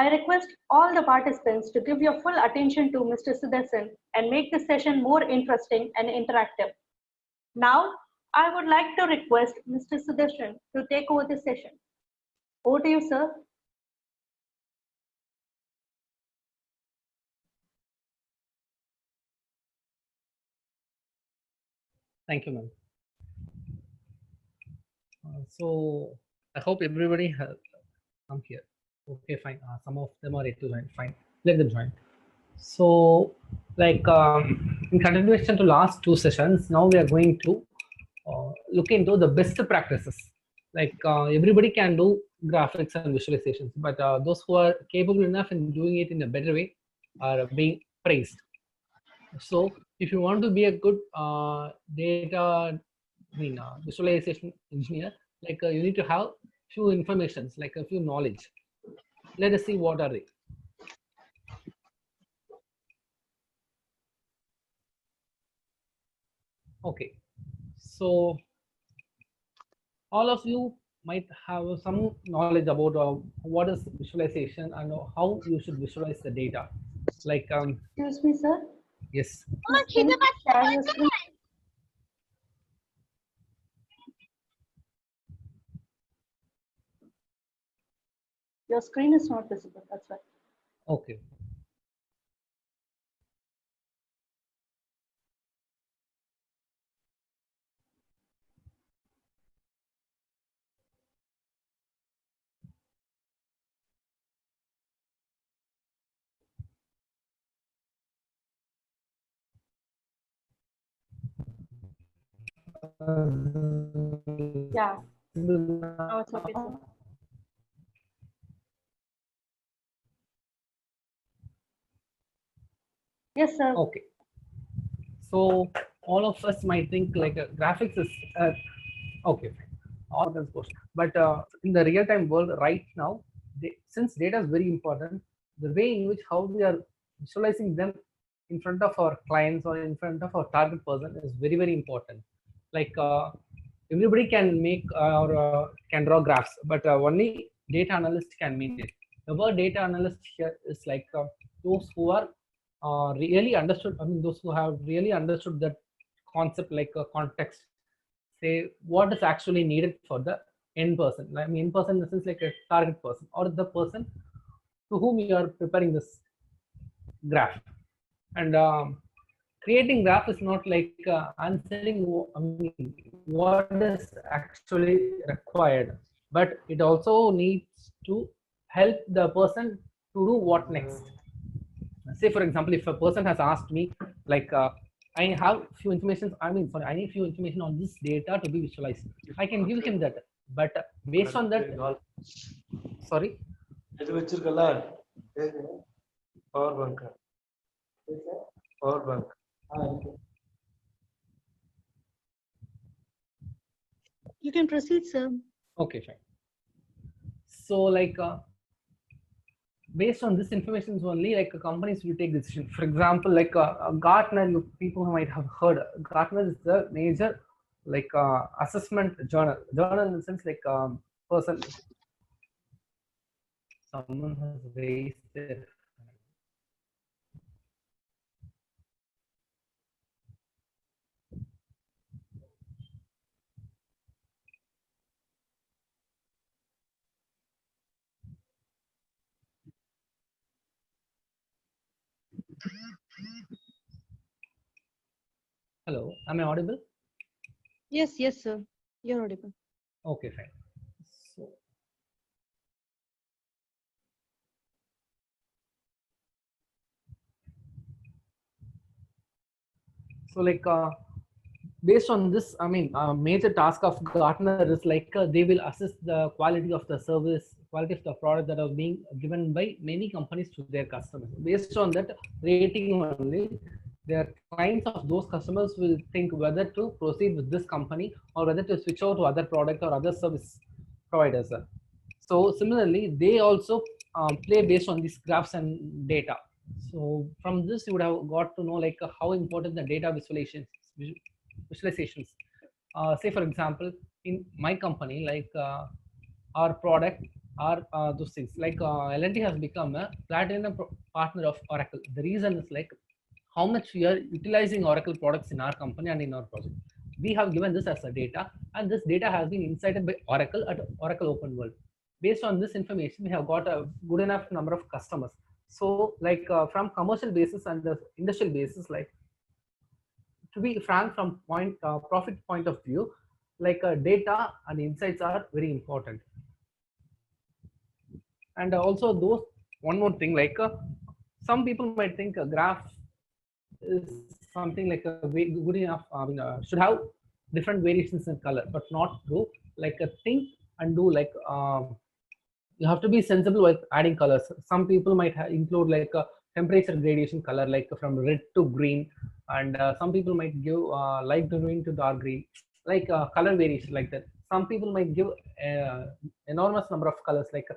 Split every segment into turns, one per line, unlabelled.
I request all the participants to give your full attention to Mr. Sudharsan and make this session more interesting and interactive. Now, I would like to request Mr. Sudharsan to take over the session. Over to you, sir.
Thank you, ma'am. So I hope everybody has come here. Okay, fine. Some of them are yet to join. Fine, let them join. So, like in continuation to last two sessions, now we are going to look into the best practices. Like everybody can do graphics and visualizations, but those who are capable enough in doing it in a better way are being praised. So, if you want to be a good visualization engineer, like you need to have few informations, like a few knowledge. Let us see what are they. Okay, so all of you might have some knowledge about what is visualization and how you should visualize the data. Like,
excuse me, sir.
Yes.
Can you share your screen? Your screen is not visible. That's why.
Okay.
Yeah. Now it's okay, sir. Yes, sir.
Okay. So all of us might think like graphics is okay, all of us, but in the real-time world right now, since data is very important, the way in which how we are visualizing them in front of our clients or in front of our target person is very, very important. Like everybody can make or can draw graphs, but only data analyst can make it. The word data analyst here is like those who are really understood. I mean, those who have really understood that concept, like a context, say what is actually needed for the end person. I mean, end person in the sense like a target person or the person to whom you are preparing this graph. And creating graph is not like answering what is actually required, but it also needs to help the person to do what next. Say for example, if a person has asked me like I have few information, I need few information on this data to be visualized, I can give him that, but based on that, sorry,
power bank.
You can proceed, sir.
Okay, fine. So like based on this information only, like companies will take decision. For example, like Gartner, you people who might have heard, Gartner is the major like assessment journal in the sense like person, someone has raised their. Hello, am I audible?
Yes, yes, sir. You're audible.
Okay, fine. So like based on this, I mean, major task of Gartner is like they will assess the quality of the service, quality of the product that are being given by many companies to their customers. Based on that rating only, their clients of those customers will think whether to proceed with this company or whether to switch over to other product or other service providers. So similarly, they also play based on these graphs and data. So from this, you would have got to know like how important the data visualizations. Say for example, in my company, like our product are those things like L&T has become a platinum partner of Oracle. The reason is like how much we are utilizing Oracle products in our company and in our project. We have given this as a data, and this data has been incited by Oracle at Oracle Open World. Based on this information, we have got a good enough number of customers. So like from commercial basis and the industrial basis, like to be frank, from profit point of view, like data and insights are very important. And also those, one more thing, like some people might think a graph is something like a good enough, should have different variations in color, but not true. Like a think and do, like you have to be sensible with adding colors. Some people might include like a temperature gradation color, like from red to green, and some people might give light green to dark green, like color variation like that. Some people might give enormous number of colors like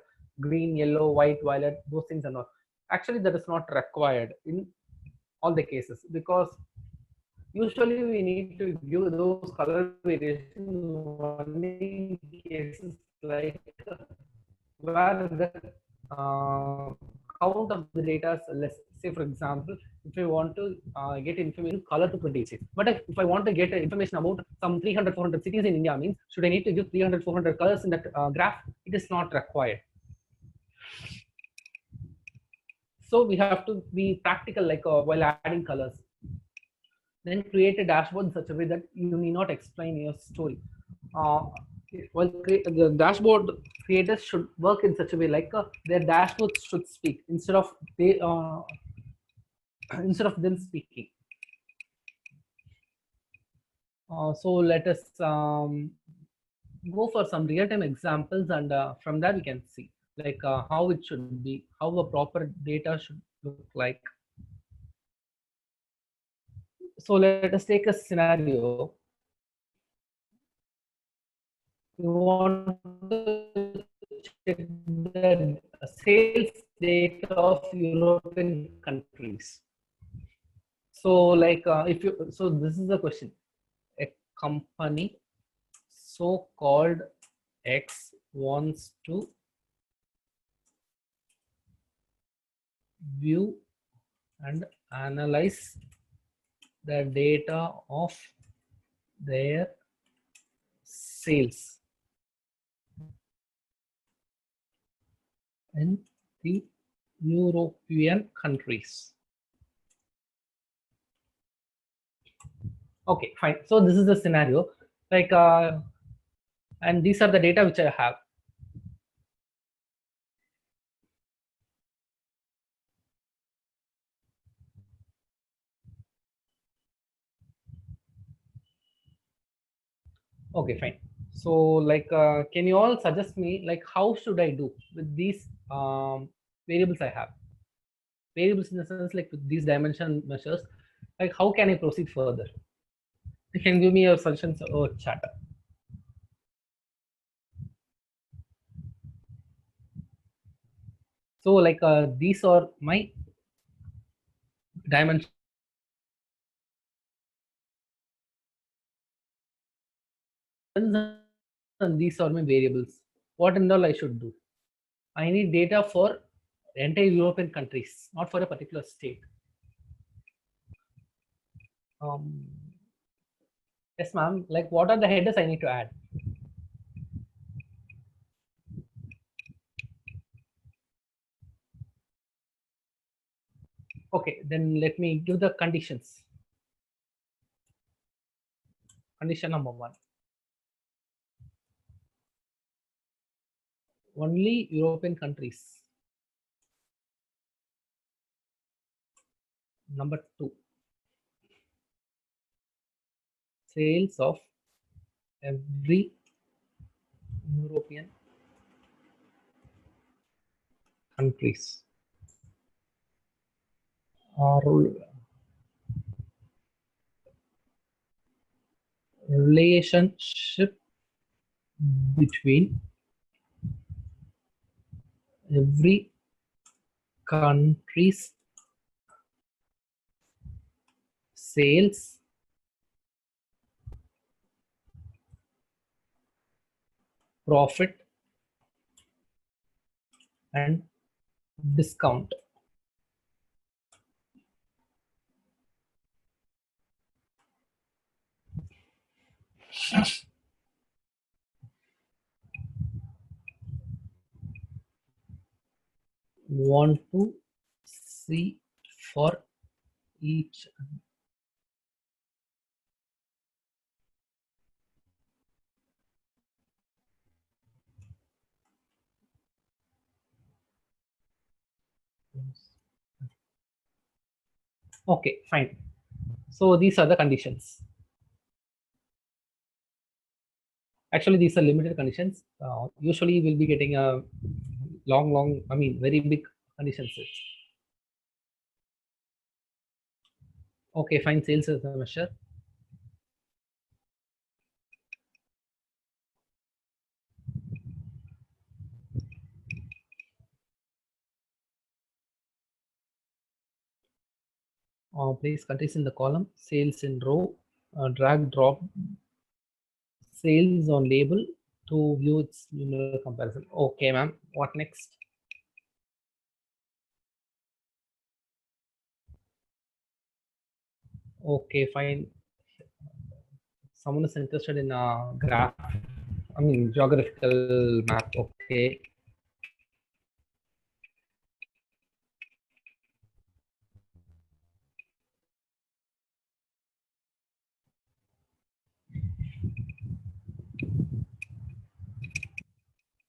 green, yellow, white, violet, those things are not. Actually, that is not required in all the cases, because usually we need to give those color variations only in cases like where the count of the data is less. Say for example, if I want to get information color to 26, but if I want to get information about some 300 400 cities in India, means should I need to give 300 400 colors in that graph? It is not required. So we have to be practical, like while adding colors. Then create a dashboard in such a way that you need not explain your story. Well, the dashboard creators should work in such a way like their dashboards should speak instead of they instead of them speaking. So let us go for some real-time examples, and from that we can see like how it should be, how a proper data should look like. So let us take a scenario. You want to check the sales data of European countries. So like if you, so this is the question. A company so-called X wants to view and analyze the data of their sales in the European countries. Okay, fine. So this is the scenario, like and these are the data which I have. Okay, fine. So like can you all suggest me like how should I do with these variables I have? Variables in the sense like with these dimension measures, like how can I proceed further? You can give me your suggestions or chat. So like these are my dimensions and these are my variables. What and all I should do? I need data for entire European countries, not for a particular state. Yes, ma'am. Like, what are the headers I need to add? Okay, then let me give the conditions. Condition number 1. Only European countries. Number 2. Sales of every European countries. Relationship between every country's sales profit and discount. Want to see for each. Okay, fine. So these are the conditions. Actually, these are limited conditions. Usually, we'll be getting a long, I mean, very big condition sets. Okay, fine. Sales is a measure. Place countries in the column, sales in row, drag drop sales on label to view its numerical comparison. Okay, ma'am. What next? Okay, fine. Someone is interested in a graph, I mean, geographical map. Okay.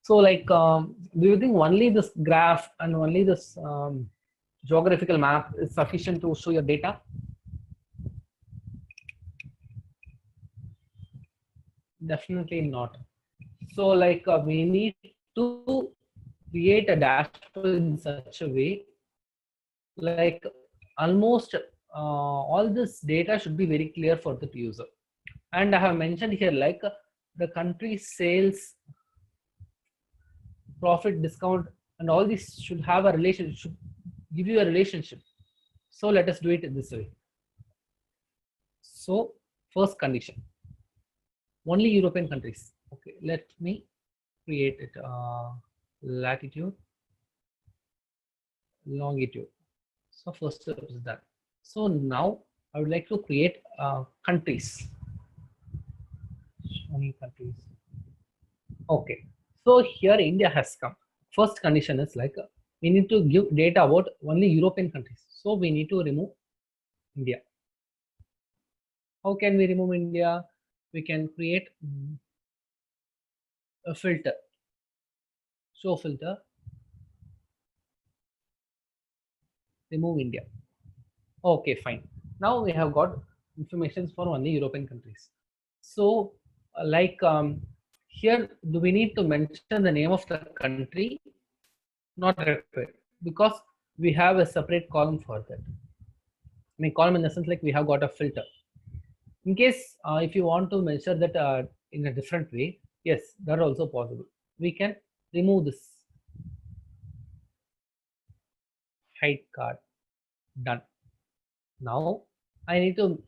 So like, do you think only this graph and only this geographical map is sufficient to show your data? Definitely not. So like, we need to create a dashboard in such a way, like almost all this data should be very clear for the user. And I have mentioned here, like the country sales, profit, discount, and all these should have a relationship, should give you a relationship. So let us do it this way. So first condition, only European countries. Okay, let me create it. Latitude, longitude. So first step is that. So now I would like to create countries. Only countries. Okay. So here India has come. First condition is like we need to give data about only European countries. So we need to remove India. How can we remove India? We can create a filter. Show filter. Remove India. Okay, fine. Now we have got information for only European countries. So like here, do we need to mention the name of the country? Not required, because we have a separate column for that. I mean, column in the sense like we have got a filter. In case if you want to measure that in a different way, yes, that also possible. We can remove this height card. Done. Now I need to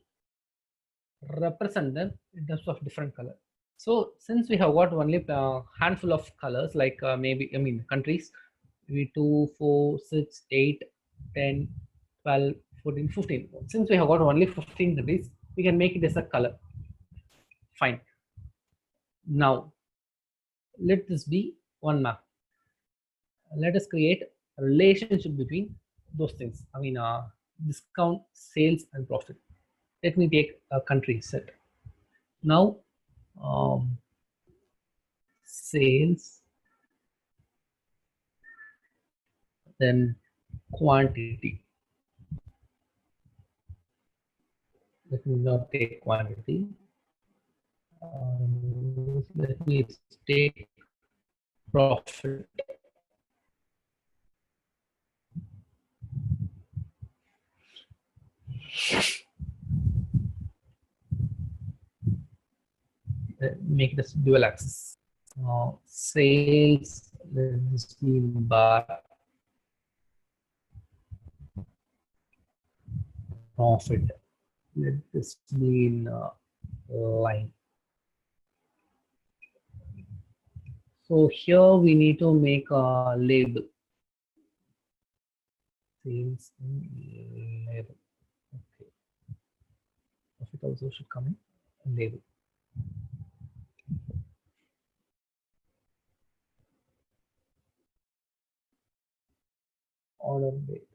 represent them in terms of different color. So since we have got only a handful of colors, like maybe, I mean, countries, maybe 2, 4, 6, 8, 10, 12, 14, 15. Since we have got only 15 countries, we can make it as a color. Fine. Now, let this be one map. Let us create a relationship between those things. I mean, discount, sales, and profit. Let me take a country set. Now, sales, then quantity. Let me not take quantity. Let me take profit. Make this dual axis. Sales, let us be bar. Profit, let this be in line. So here we need to make a label. Sales in label. Okay. Profit also should come in label. Order date.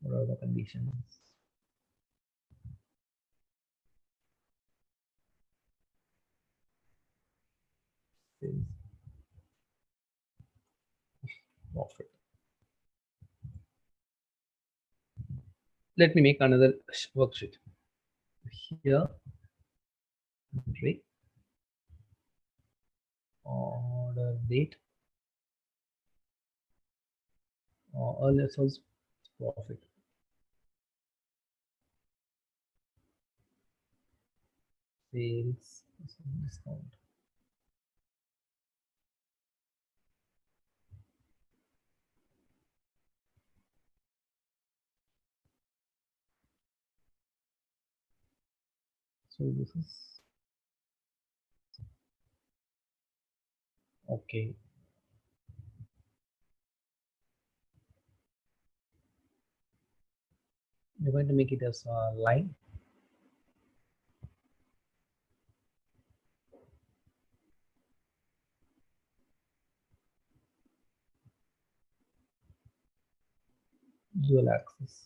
What are the conditions? Sales. Profit. Let me make another worksheet. Here, rate, order date, earlier source profit. Sales discount. So this is okay. We're going to make it as a line. Dual axis.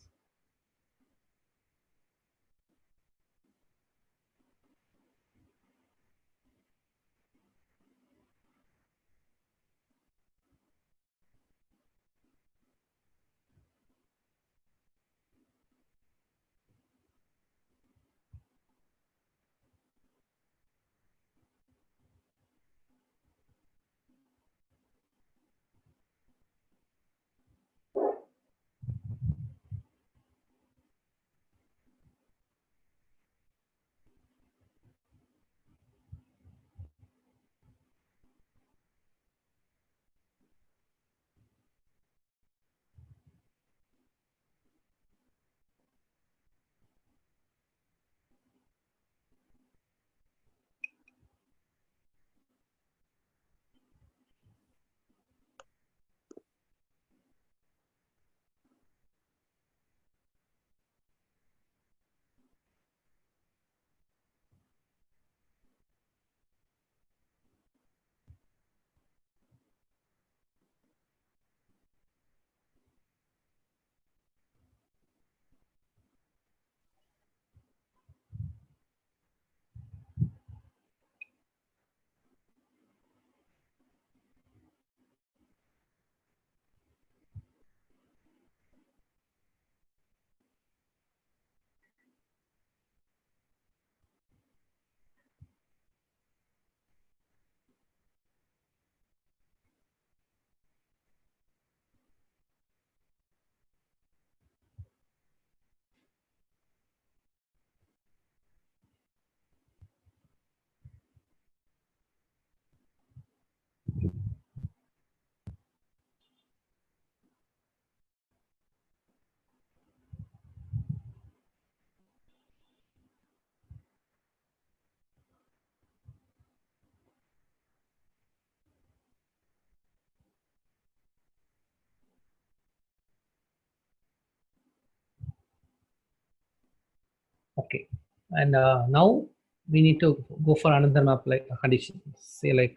Okay, and now we need to go for another map like a condition. Say like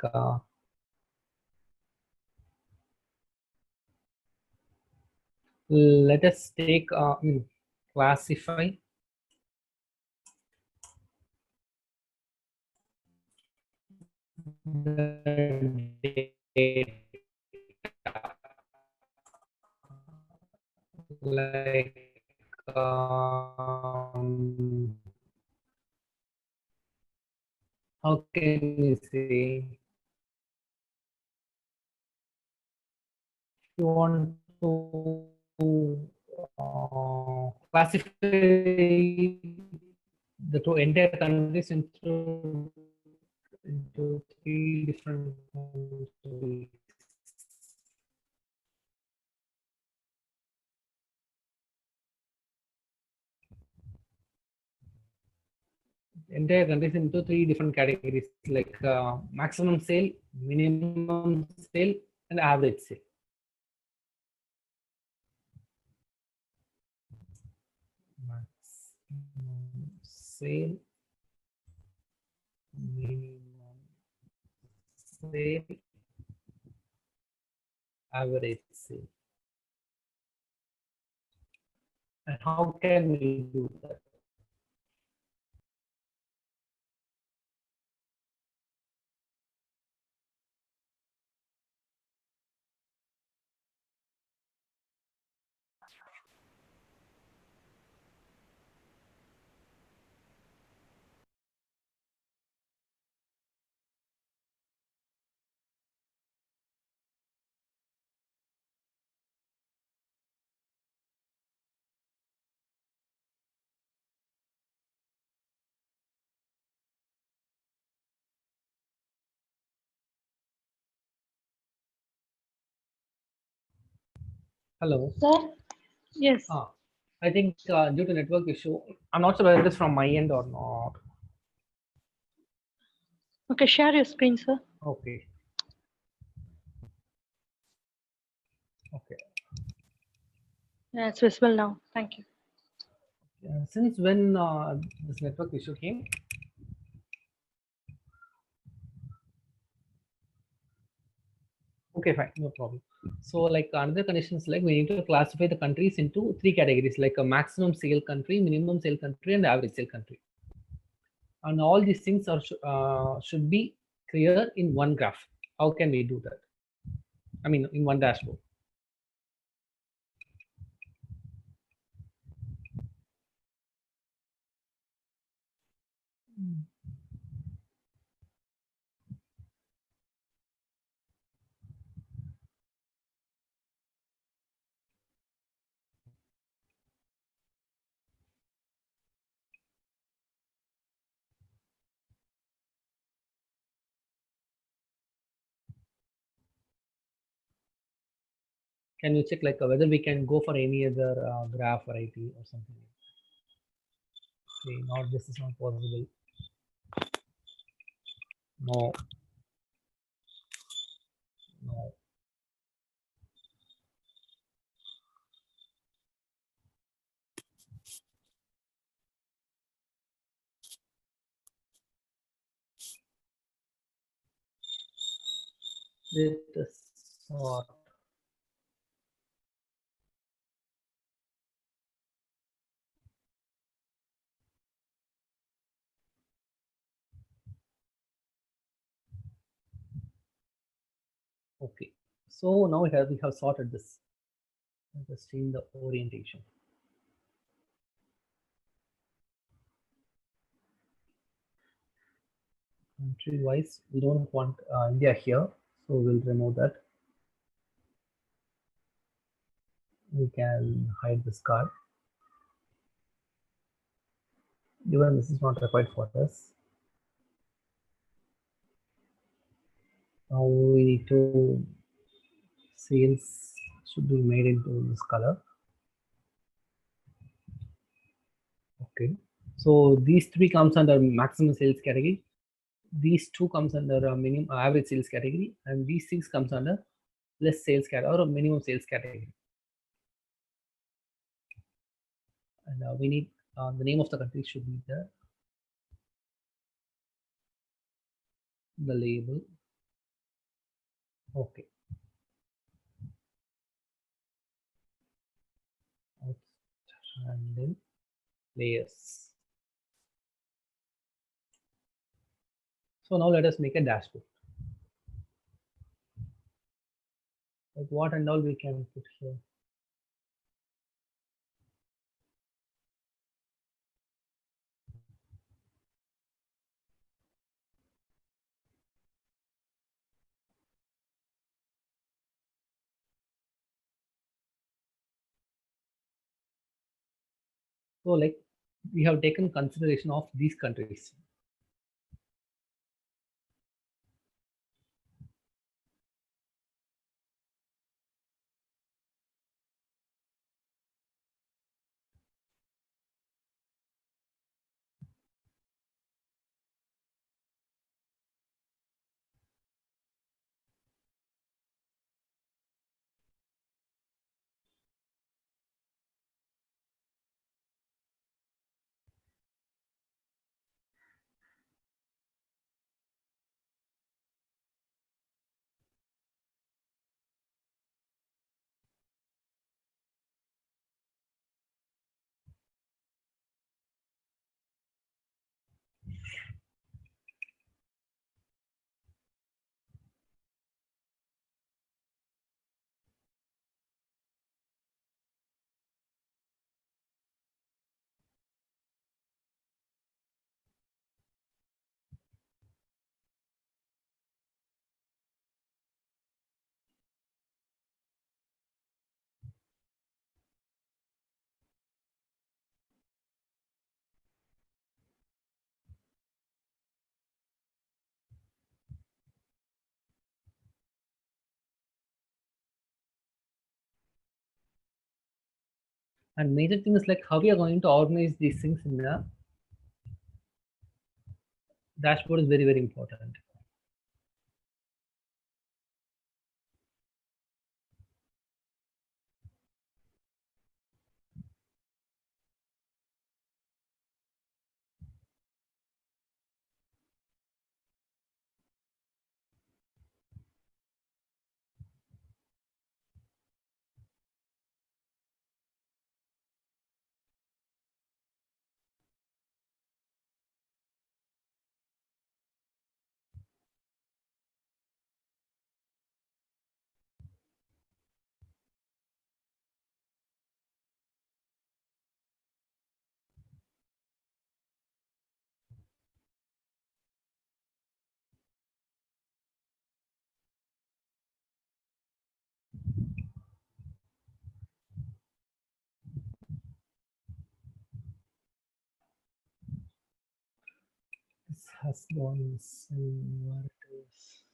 let us take classify the data like how can you say, if you want to classify the two entire countries into three different countries. Entire countries into three different categories like maximum sale, minimum sale, and average sale. Maximum sale, minimum sale, average sale. And how can we do that? Hello.
Sir? Yes.
I think due to network issue, I'm not sure whether it is from my end or not.
Okay, share your screen, sir.
Okay. Okay.
Yeah, it's visible now. Thank you.
Since when this network issue came? Okay, fine, no problem. So like another conditions, like we need to classify the countries into three categories, like a maximum sale country, minimum sale country, and average sale country. And all these things are should be clear in one graph. How can we do that? I mean, in one dashboard. Can you check like whether we can go for any other graph variety or something? Okay, not this is not possible. No. No. It is not. Okay. So now we have sorted this. Just change the orientation. Country wise, we don't want India here, so we'll remove that. We can hide this card. Even this is not required for us. Now we need to sales should be made into this color. Okay. So these three comes under maximum sales category. These two comes under minimum average sales category, and these six comes under less sales category or minimum sales category. And we need the name of the country should be there. The label. Okay. And then layers. So now let us make a dashboard. Like what and all we can put here. So like we have taken consideration of these countries. And major thing is like how we are going to organize these things in a dashboard is very, very important. This has gone somewhere it is.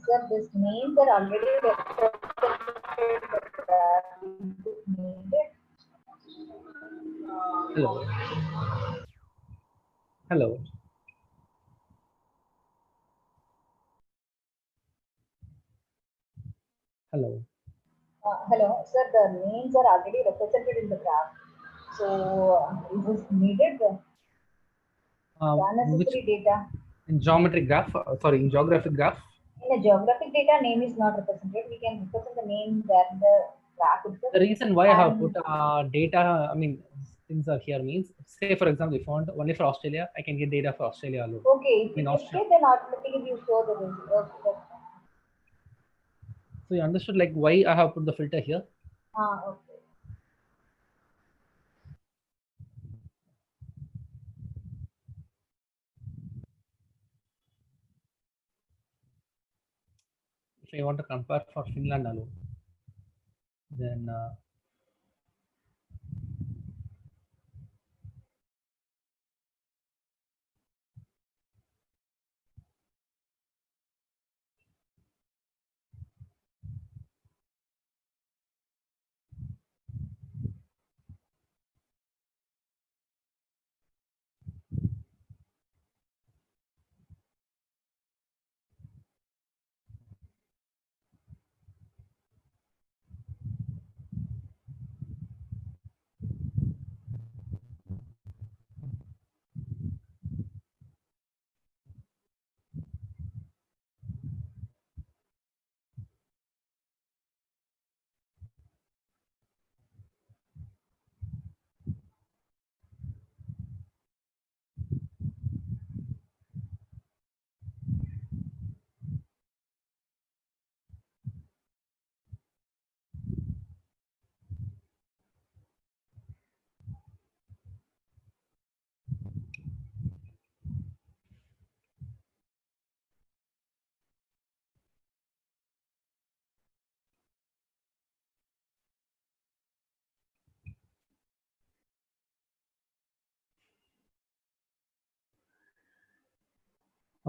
Sir, these names are already represented, but is it needed?
Hello. Hello. Hello.
Hello, sir, the names are already represented in the graph. So, is this needed? The
Which
unnecessary data.
in geometric graph, sorry, in geographic graph.
In a geographic data, name is not represented. We can represent the name where the graph itself.
The reason why I have put
And
data, I mean, things are here means, say for example, if I want only for Australia, I can get data for Australia alone.
okay, if
In
you
Australia.
duplicate, then automatically you show the result. Okay, that's fine.
So you understood like why I have put the filter here.
Okay.
If I want to compare for Finland alone, then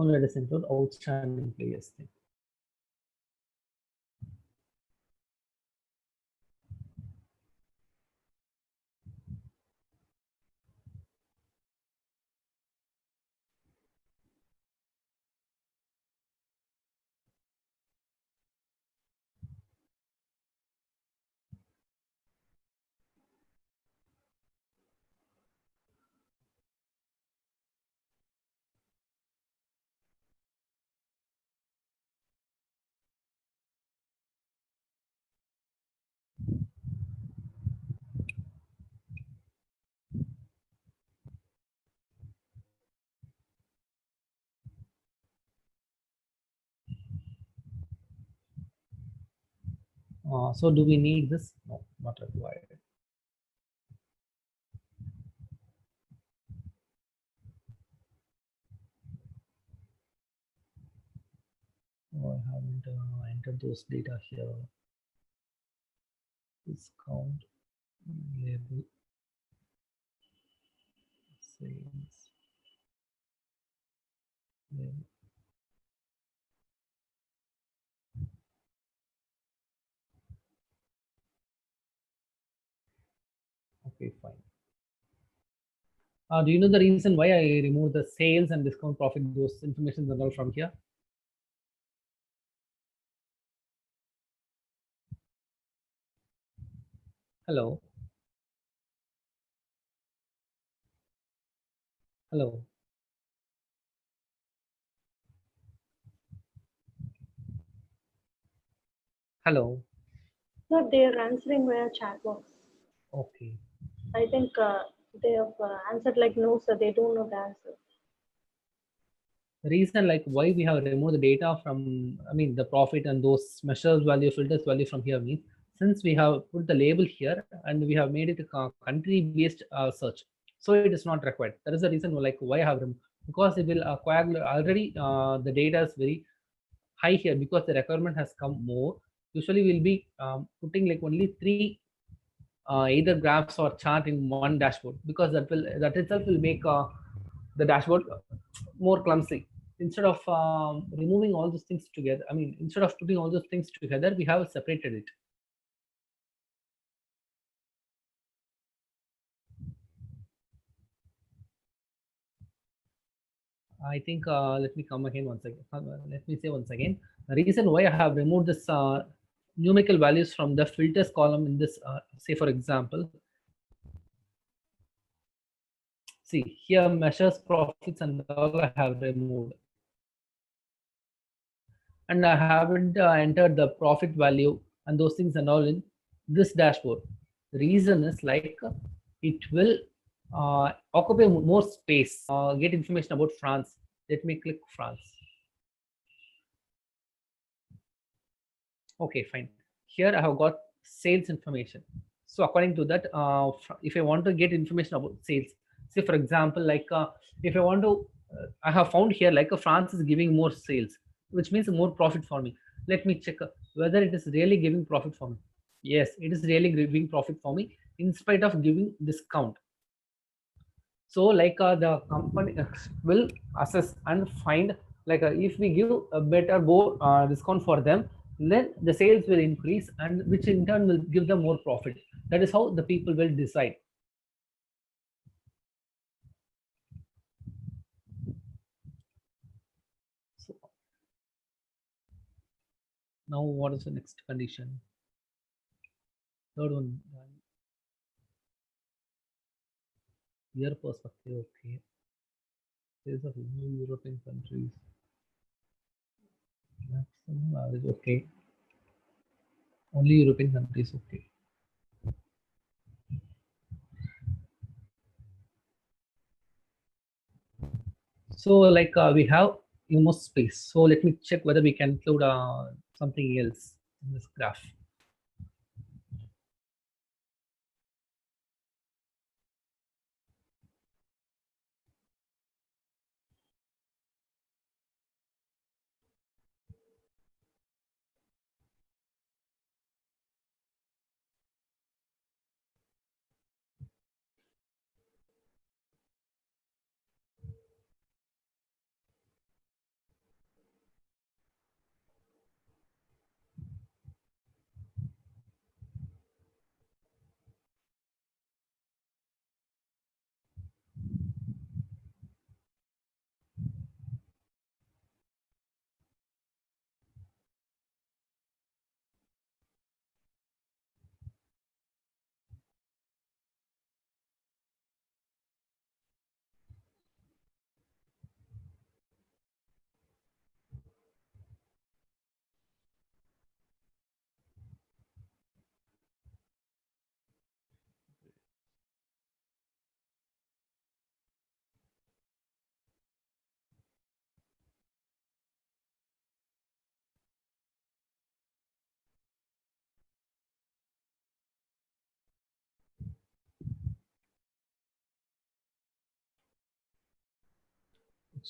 Only let us include outstanding players thing. So do we need this? No, not required. Oh, I haven't entered those data here. Discount, label, sales, label. Okay, fine. Do you know the reason why I removed the sales and discount profit, those information and all from here? Hello. Hello. Hello.
So they are answering via chat box.
Okay.
I think they have answered like no, sir. They don't know the answer.
The reason like why we have removed the data from, I mean, the profit and those measures value, filters value from here means, since we have put the label here and we have made it a country based search, so it is not required. That is the reason like why I have removed, because it will acquire already the data is very high here, because the requirement has come more. Usually we'll be putting like only three either graphs or chart in one dashboard, because that itself will make the dashboard more clumsy. Instead of removing all those things together, I mean, instead of putting all those things together, we have separated it. I think let me come again once again. Let me say once again the reason why I have removed this numerical values from the filters column in this. Say for example, see here measures profits and all I have removed, and I haven't entered the profit value and those things and all in this dashboard. The reason is like it will occupy more space. Get information about France. Let me click France. Okay, fine. Here I have got sales information. So according to that, if I want to get information about sales, say for example, like if I want to, I have found here like France is giving more sales, which means more profit for me. Let me check whether it is really giving profit for me. Yes, it is really giving profit for me in spite of giving discount. So like the company will assess and find like if we give a better more discount for them, then the sales will increase, and which in turn will give them more profit. That is how the people will decide. So now what is the next condition? Third one, year perspective. Okay, sales of new European countries, maximum average. Okay, only European countries. Okay. So like we have almost space. So let me check whether we can include something else in this graph.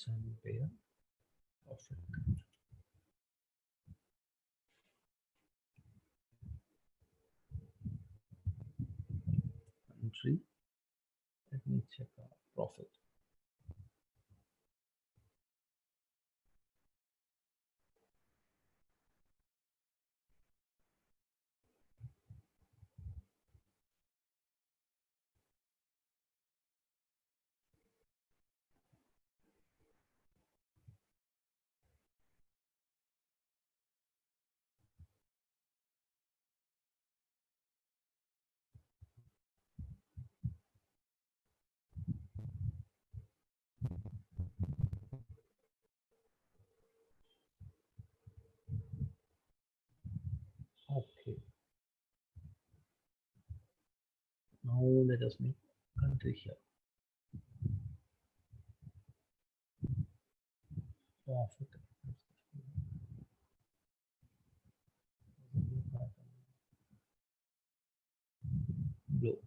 and payer profit. Entry. Let me check profit. Okay. Now let us make country here. Profit. Blue.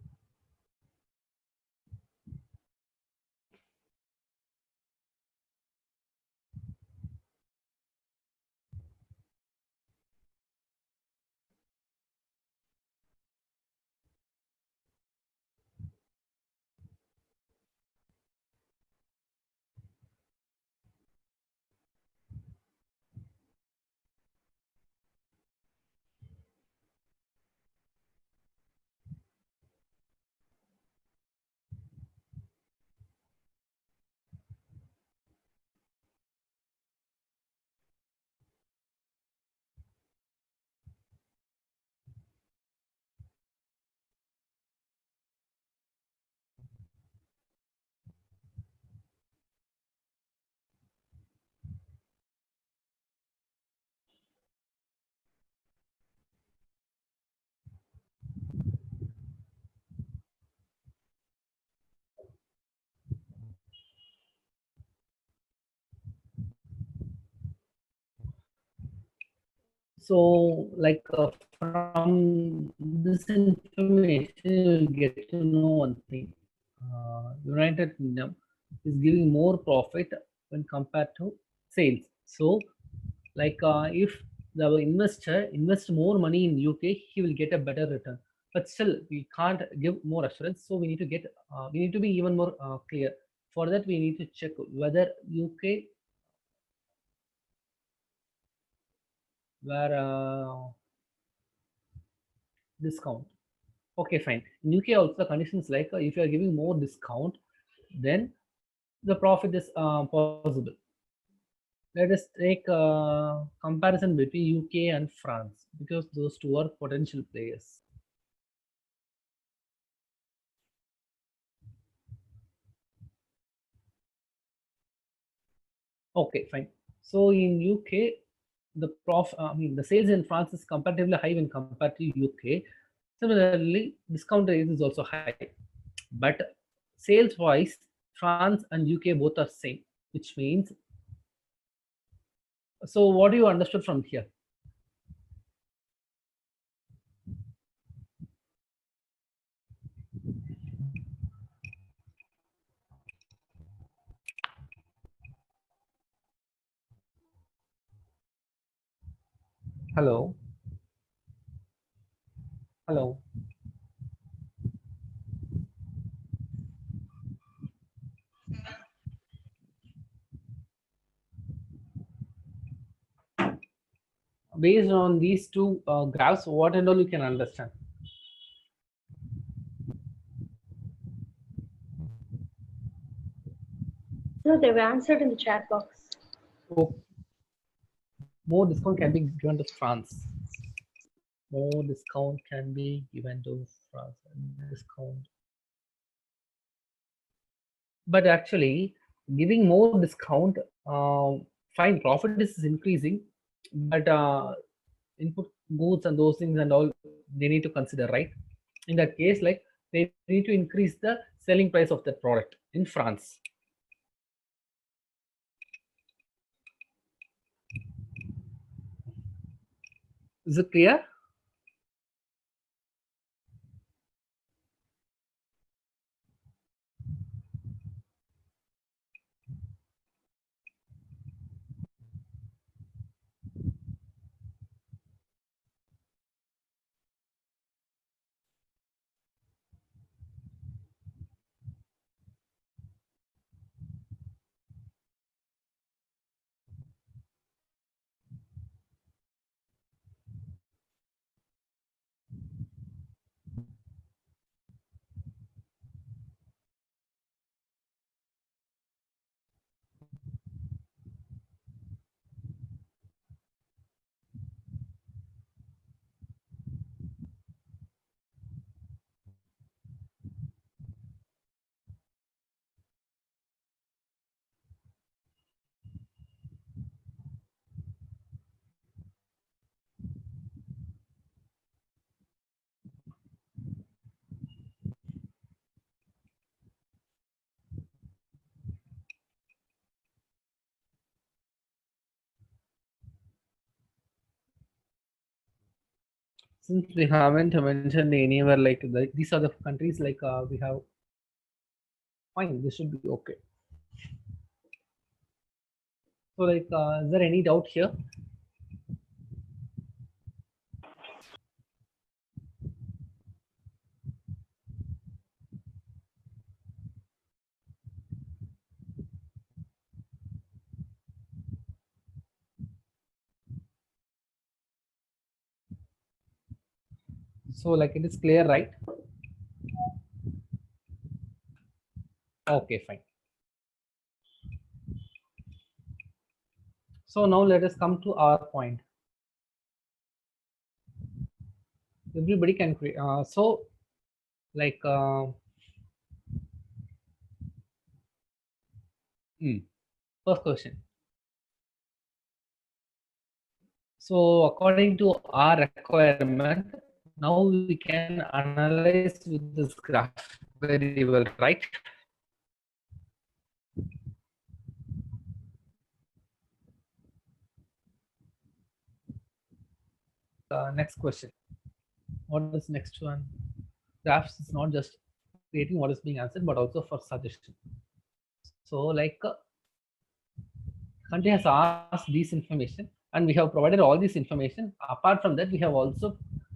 So, like from this information, you'll get to know one thing. United Kingdom is giving more profit when compared to sales. So, like if the investor invests more money in UK, he will get a better return. But still, we can't give more assurance. So we need to get, we need to be even more clear. For that, we need to check whether UK were discount. Okay, fine. In UK also the conditions like if you are giving more discount, then the profit is possible. Let us take comparison between UK and France because those two are potential players. Okay, fine. So in UK, the sales in France is comparatively high when compared to UK. Similarly, discount rate is also high, but sales wise, France and UK both are same, which means. So what do you understood from here? Hello. Hello. Based on these two graphs, what and all you can understand?
No, they've answered in the chat box.
So more discount can be given to France. More discount can be given to France. Discount. But actually, giving more discount, fine, profit is increasing, but input goods and those things and all they need to consider, right? In that case, like they need to increase the selling price of that product in France. Is it clear? Since we haven't mentioned anywhere like these are the countries like we have, fine, this should be okay. So like is there any doubt here? So like it is clear, right? Okay, fine. So now let us come to our point. Everybody can create. So like first question. So according to our requirement, now we can analyze with this graph very well, right? Next question. What is next one? Graphs is not just creating what is being answered, but also for suggestion. So like country has asked this information and we have provided all this information. Apart from that, we have also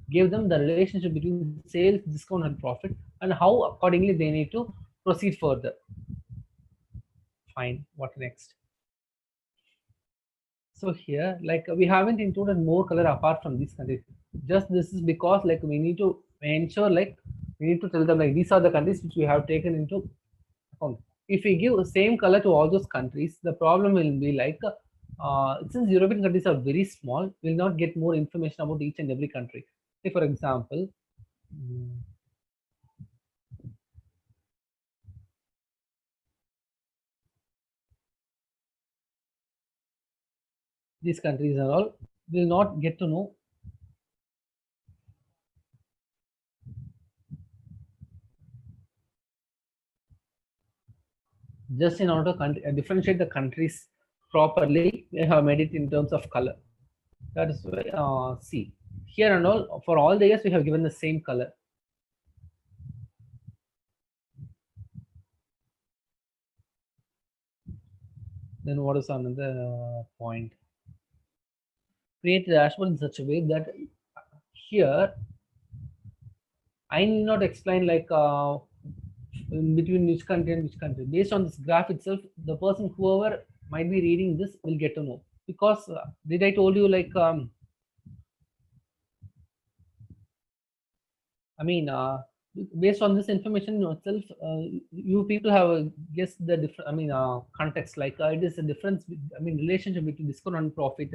gave them the relationship between sales, discount and profit and how accordingly they need to proceed further. Fine, what next? So here, like we haven't included more color apart from these countries. Just this is because like we need to ensure like we need to tell them like these are the countries which we have taken into account. If we give the same color to all those countries, the problem will be like since European countries are very small, we'll not get more information about each and every country. Say for example, these countries are all will not get to know just in order to differentiate the countries properly. We have made it in terms of color. That is why see here and all for all the years we have given the same color. Then what is another point? Create the dashboard in such a way that here I need not explain like between which country and which country. Based on this graph itself, the person whoever might be reading this will get to know. Because did I told you like I mean based on this information itself, you people have guessed the different. I mean context like it is a difference. I mean relationship between discount and profit,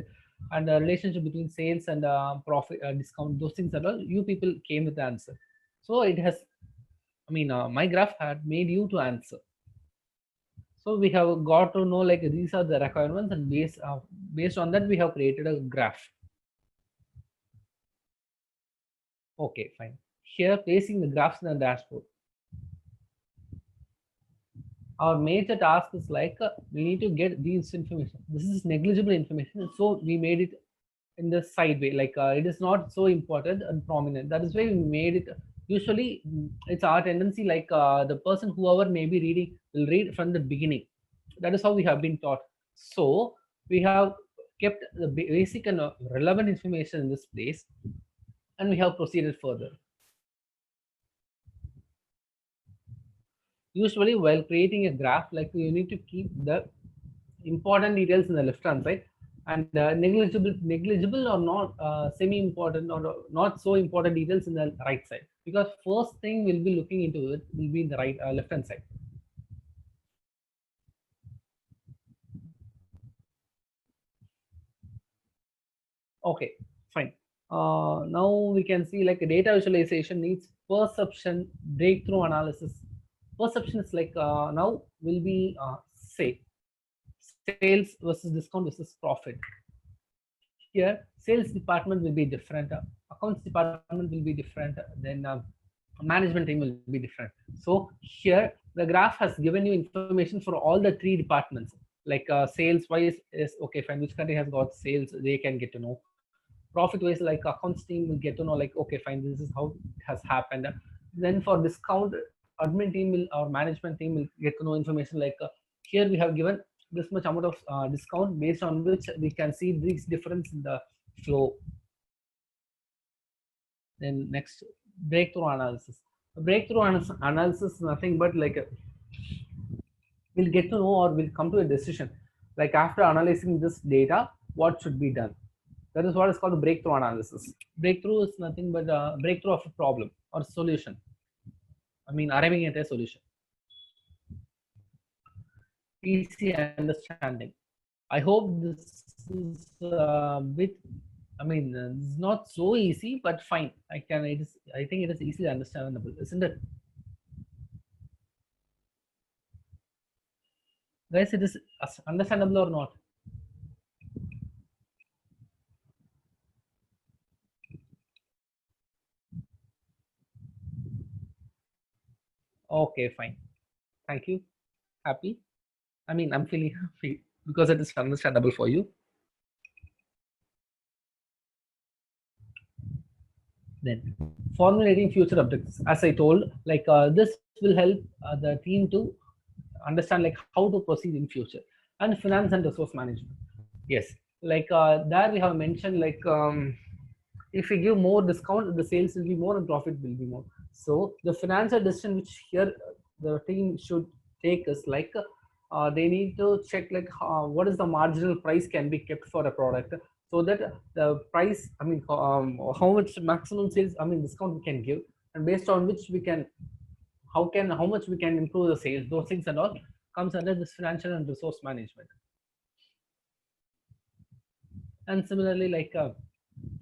and relationship between sales and profit discount. Those things are all you people came with the answer. So it has. I mean my graph had made you to answer. So we have got to know like these are the requirements, and based on that we have created a graph. Okay, fine. Here placing the graphs in the dashboard. Our major task is like we need to get these information. This is negligible information, so we made it in the side way. Like it is not so important and prominent. That is why we made it. Usually, it's our tendency like the person whoever may be reading will read from the beginning. That is how we have been taught. So we have kept the basic and relevant information in this place, and we have proceeded further. Usually while creating a graph, like you need to keep the important details in the left hand side and negligible or not semi important or not so important details in the right side, because first thing we'll be looking into it will be in the right left hand side. Okay, fine. Now we can see like a data visualization needs perception, breakthrough analysis. Perception is like now will be say sales versus discount versus profit. Here sales department will be different, accounts department will be different, then management team will be different. So here the graph has given you information for all the three departments. Like sales wise is okay fine, which country has got sales they can get to know. profit wise, like accounts team will get to know like, okay, fine, this is how it has happened. Then for discount, admin team will, or management team will get to know information like, here we have given this much amount of discount, based on which we can see this difference in the flow. Then next, breakthrough analysis. Breakthrough analysis is nothing but like we'll get to know, or we'll come to a decision like, after analyzing this data, what should be done. That is what is called breakthrough analysis. Breakthrough is nothing but a breakthrough of a problem or solution. I mean, arriving at a solution. Easy understanding. I hope this is a bit, I mean, it's not so easy, but fine. I think it is easily understandable, isn't it? Guys, it is understandable or not? Okay, fine. Thank you. Happy? I mean, I'm feeling happy because it is understandable for you. Then, formulating future objectives. As I told, like this will help the team to understand like how to proceed in future. And finance and resource management. Yes, like there we have mentioned like, if we give more discount, the sales will be more and profit will be more. So the financial decision which here the team should take is like, they need to check like what is the marginal price can be kept for a product, so that the price, I mean, how much maximum sales, I mean, discount we can give, and based on which we can, how much we can improve the sales, those things and all comes under this financial and resource management. And similarly, like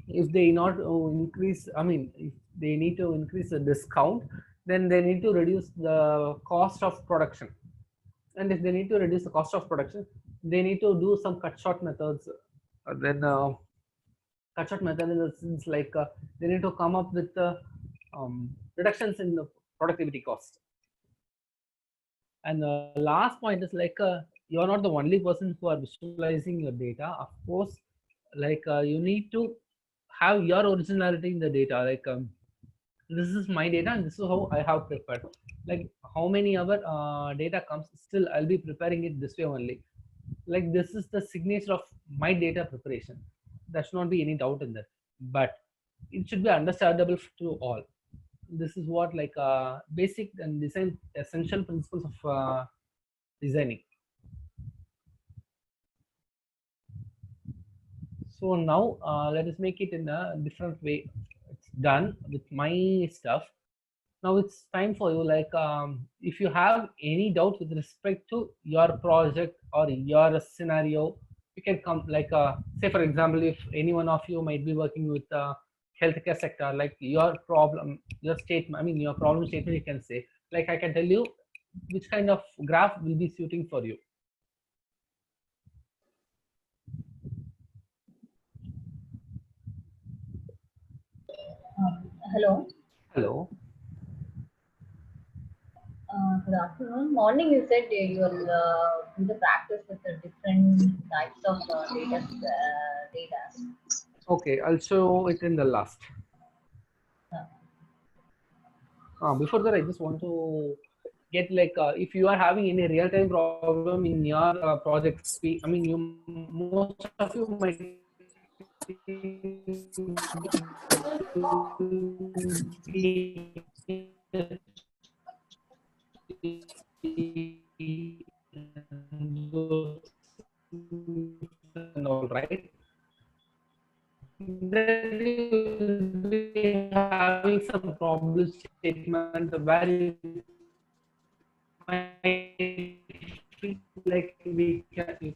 if they not increase, I mean, if they need to increase the discount, then they need to reduce the cost of production. And if they need to reduce the cost of production, they need to do some cut short methods. Then cut short method in the sense like, they need to come up with reductions in the productivity cost. And the last point is like, you are not the only person who are visualizing your data. Of course, like you need to have your originality in the data. Like, this is my data and this is how I have prepared. Like how many our data comes, still I'll be preparing it this way only. Like this is the signature of my data preparation. There should not be any doubt in that. But it should be understandable to all. This is what like basic and design essential principles of designing. So now let us make it in a different way. It's done with my stuff. Now it's time for you, like if you have any doubt with respect to your project or your scenario, you can come, like say for example, if any one of you might be working with healthcare sector, like your problem, your statement, I mean your problem statement, you can say, like I can tell you which kind of graph will be suiting for you.
Hello.
Hello.
Good afternoon. Morning, you said you will do the practice with the different types of data.
Okay, I'll show it in the last. Before that, I just want to get like, if you are having any real-time problem in your project, I mean, you most of you might and all right. Then you will be having some problem statement where you might feel like you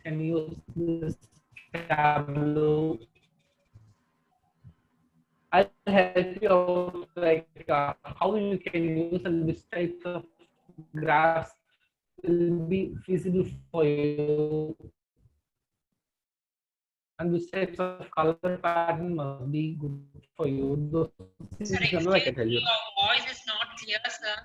can use this Tableau. I'll help you out, like how you can use and which types of graphs will be feasible for you, and which types of color pattern must be good for you. Those things
Sorry,
I can tell you.
your voice is not clear, sir.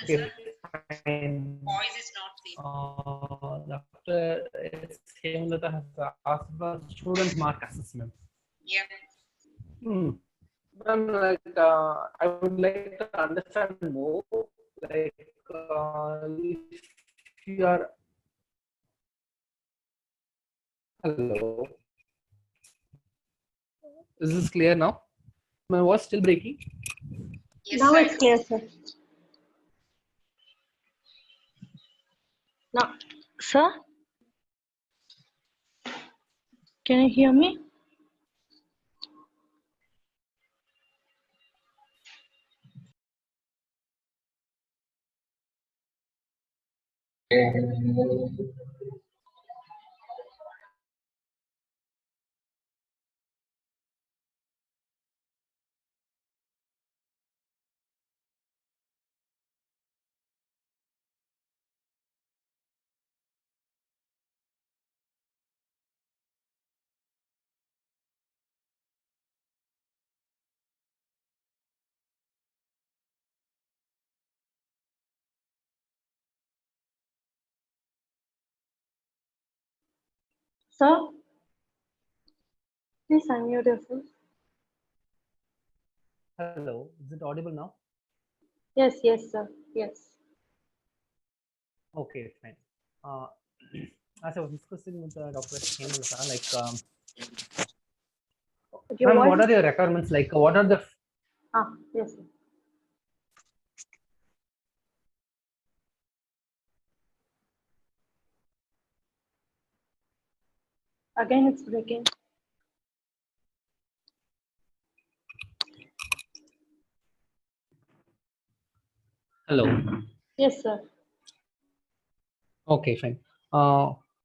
Okay, fine.
Voice is not clear.
Dr. S. Hemlata has asked for student mark assessment.
Yeah.
Like, I would like to understand more. Like, if you are, hello, is this clear now? My voice still breaking?
Yes,
Now
sir.
it's clear, sir. Now, sir, can you hear me? Sir, please unmute yourself.
Hello, is it audible now?
Yes, yes, sir. Yes.
Okay, fine. As I was discussing with Dr. Hemlata, like,
Your
ma'am,
voice
what are
is...
your requirements? Like, what are the
Yes, sir. Again, it's breaking.
hello?
Yes, sir.
Okay, fine.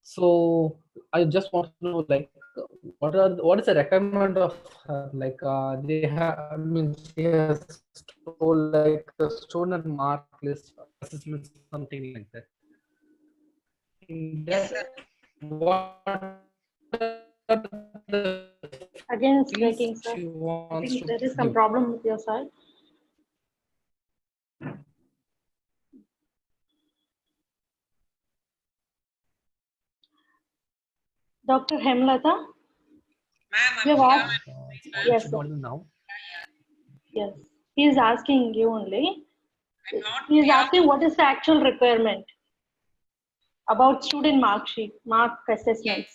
So I just want to know, like, what is the requirement of like they have, I mean, she has told like the student mark list assessments, something like that. In
Yes,
that,
sir.
what are the
Again, it's
fields
breaking, sir.
she
I
wants
think
to
there is some
give?
problem with your side. Dr. Hemlata?
Ma'am, I'm
Your
here.
voice? Yes,
Should
sir.
model now.
Yes. He is asking you only.
I'm not
He is
clear.
asking what is the actual requirement about student mark sheet, mark assessments.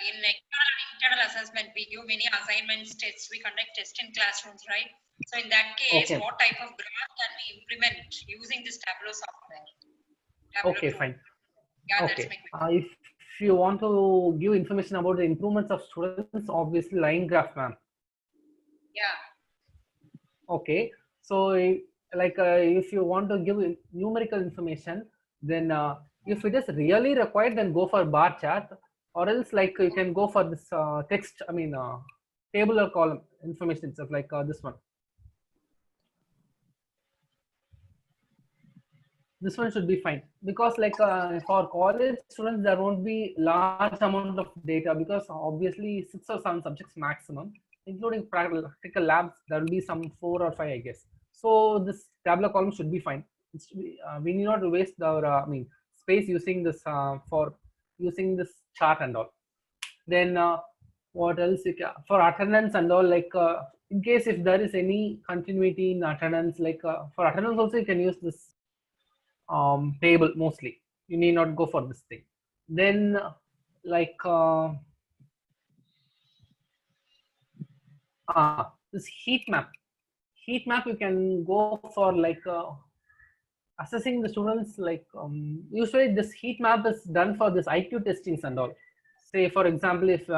In external and internal assessment, we give many assignments, tests, we conduct tests in classrooms, right? So in that case,
Okay.
what type of graph can we implement using this Tableau software? Tableau
Okay,
tool.
fine.
Yeah, that's
Okay.
my question.
If you want to give information about the improvements of students, obviously line graph, ma'am.
Yeah.
Okay. So, like, if you want to give numerical information, then if it is really required, then go for bar chart, or else like you can go for this text. I mean, table or column information stuff like this one. This one should be fine, because like for college students there won't be large amount of data, because obviously 6 or 7 subjects maximum, including practical labs. There will be some 4 or 5, I guess. So this tabular column should be fine. We need not waste our I mean space using this for using this chart and all. Then what else for attendance and all, like in case if there is any continuity in attendance, like for attendance also you can use this table mostly. You need not go for this thing. Then like this heat map you can go for like assessing the students, like usually this heat map is done for this IQ testings and all. Say for example, if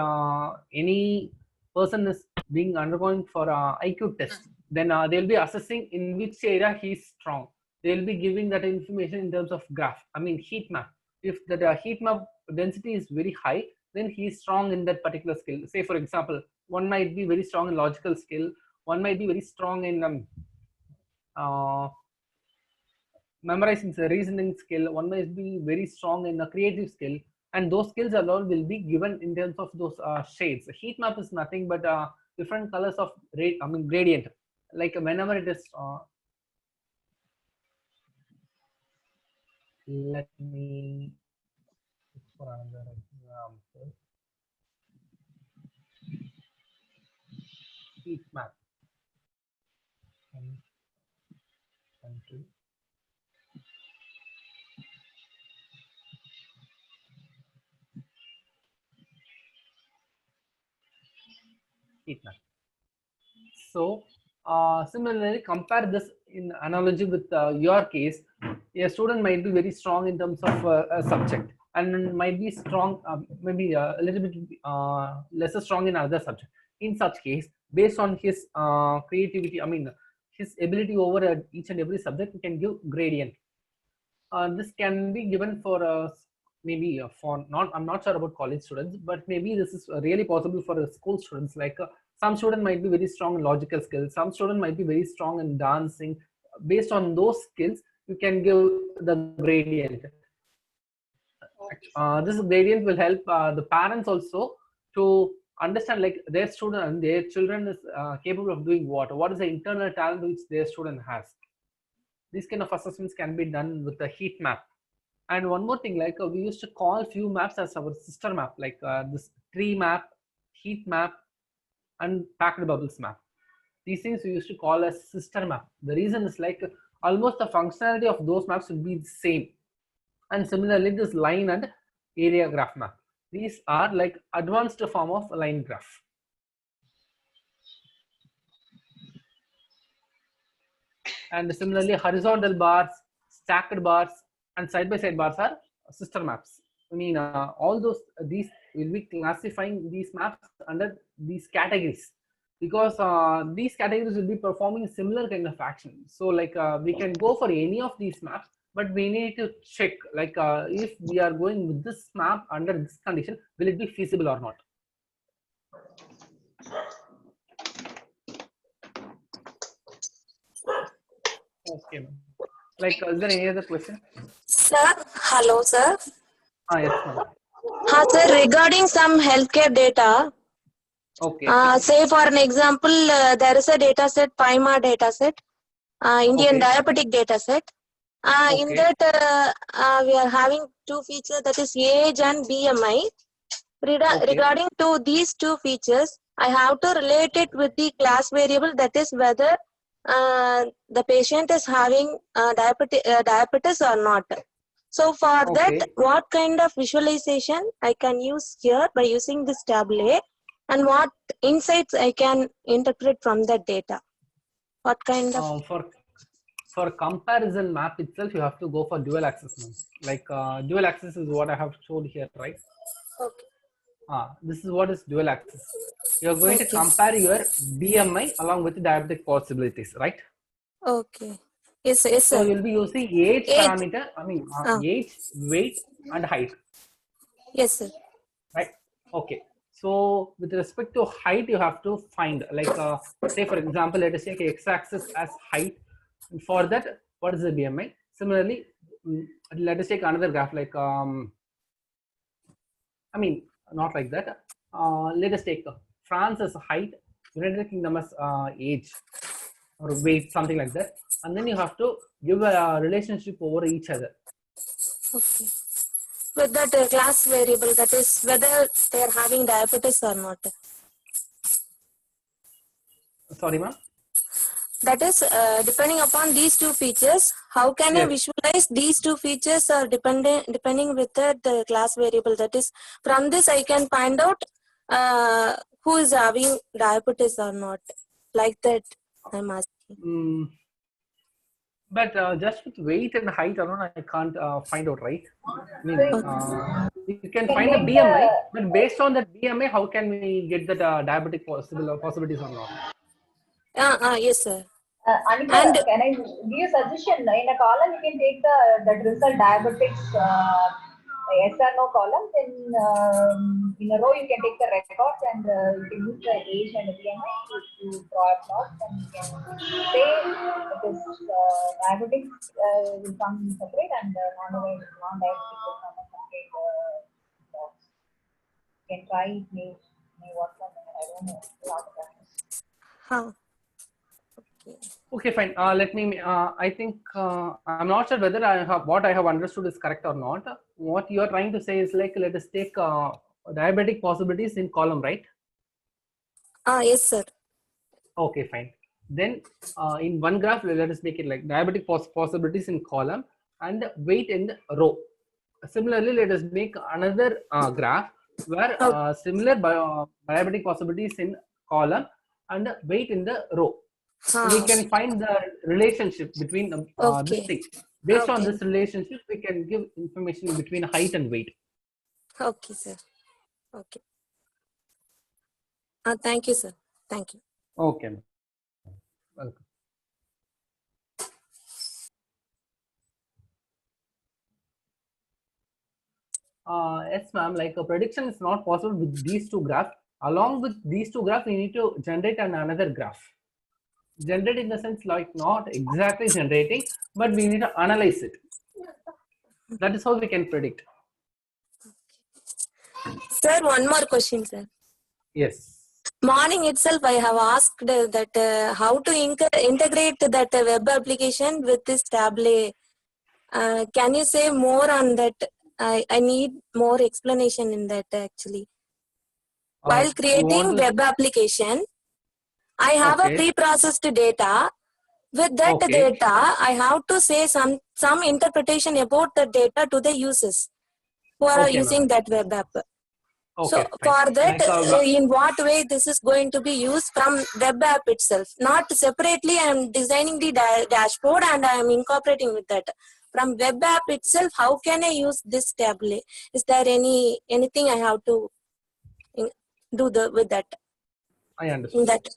any person is being undergoing for IQ test, then they'll be assessing in which area he's strong. They'll be giving that information in terms of graph, I mean heat map. If the heat map density is very high, then he's strong in that particular skill. Say for example, one might be very strong in logical skill, one might be very strong in uh, memorizing the reasoning skill, one might be very strong in a creative skill, and those skills alone will be given in terms of those shades. Heat map is nothing but different colors of I mean gradient, like whenever it is Let me look for another example. Heat map. Country. Heat map. So similarly, compare this in analogy with your case. A student might be very strong in terms of a subject and might be strong, maybe a little bit lesser strong in other subject. In such case, based on his creativity, I mean his ability over each and every subject, we can give gradient. This can be given for maybe for not, I'm not sure about college students, but maybe this is really possible for school students. Like some student might be very strong in logical skills, some student might be very strong in dancing. Based on those skills, you can give the gradient. This gradient will help the parents also to understand like their student, their children is capable of doing what is the internal talent which their student has. These kind of assessments can be done with the heat map. And one more thing, like we used to call few maps as our sister map, like this tree map, heat map, and packed bubbles map. These things we used to call as sister map. The reason is like almost the functionality of those maps will be the same. And similarly, this line and area graph map. These are like advanced form of line graph. And similarly, horizontal bars, stacked bars, and side-by-side bars are sister maps. I mean, all those, these will be classifying these maps under these categories, because these categories will be performing similar kind of action. So like we can go for any of these maps, but we need to check like if we are going with this map under this condition, will it be feasible or not? Okay. Like, is there any other question?
Sir, hello, sir.
Yes, ma'am.
Sir, regarding some healthcare data,
Okay.
say for an example, there is a data set, PIMA data set, Indian
Okay.
diabetic data set. In
Okay.
that, we are having two features, that is age and BMI.
Okay.
Regarding to these two features, I have to relate it with the class variable, that is whether the patient is having diabetes or not. So for that,
Okay.
what kind of visualization I can use here by using this Tableau, and what insights I can interpret from that data? What kind of
For comparison map itself, you have to go for dual axis map. Like dual axis is what I have showed here, right?
okay.
This is what is dual axis. You are going to
Okay.
compare your BMI along with the diabetic possibilities, right?
Okay. Yes, yes,
So
sir.
you'll be using age parameter, I mean age, weight, and height.
Yes, sir.
Right. Okay. So with respect to height, you have to find like say for example, let us take x-axis as height. And for that, what is the BMI? Similarly, let us take another graph like I mean not like that. Let us take France as height, United Kingdom as age or weight, something like that, and then you have to give a relationship over each other.
Okay. With that class variable, that is whether they are having diabetes or not.
Sorry, ma'am.
That is depending upon these two features. How can I visualize these two features are depending with the class variable? That is, from this I can find out who is having diabetes or not. Like that, I'm asking.
But just with weight and height alone, I can't find out, right? I mean, you can find the BMI, but based on that BMI, how can we get that diabetic possibilities or not?
Yes, sir.
Anika,
And
can I give you a suggestion? In a column, you can take that result diabetics yes or no column. Then in a row, you can take the records and you can use the age and the BMI to draw a plot. And you can say it is diabetics will come separate and non-diabetic will come in separate plots. You can try it, may work on that. I don't know how to practice.
okay.
Okay, fine. Let me. I think I'm not sure whether what I have understood is correct or not. What you are trying to say is like, let us take diabetic possibilities in column, right?
Yes, sir.
Okay, fine. Then in one graph, let us make it like diabetic possibilities in column and weight in the row. Similarly, let us make another graph where similar diabetic possibilities in column and weight in the row. We can find the relationship between this
Okay.
thing. Based on
Okay.
this relationship, we can give information between height and weight.
Okay, sir. Okay. Thank you, sir. Thank you.
Okay. Welcome. Yes, ma'am. Like a prediction is not possible with these two graphs. Along with these two graphs, we need to generate another graph. Generate in the sense like not exactly generating, but we need to analyze it. That is how we can predict.
Sir, one more question, sir.
Yes.
Morning itself, I have asked that how to integrate that web application with this Tableau. Can you say more on that? I need more explanation in that actually. While creating web application, I have a pre-processed data. With that data, I have to say some interpretation about the data to the users who are using that web app. So for that, like, in what way this is going to be used from web app itself? Not separately, I am designing the dashboard and I am incorporating with that. From web app itself, how can I use this Tableau? Is there anything I have to do with that?
I understand.
That,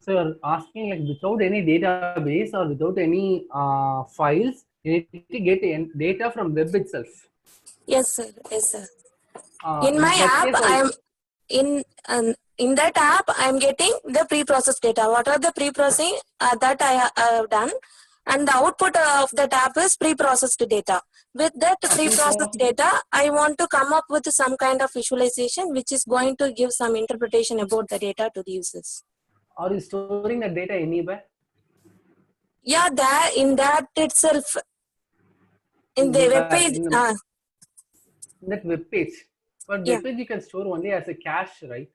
So you're asking like without any database or without any files, you need to get data from web itself.
Yes, sir. Yes, sir. In my app, I am in that app, I am getting the pre-processed data. What are the pre-processing that I have done? And the output of that app is pre-processed data. With that pre-processed data, I want to come up with some kind of visualization which is going to give some interpretation about the data to the users.
Are you storing the data anywhere?
Yeah, in that itself, in the web page.
In that web page. But web page you can store only as a cache, right?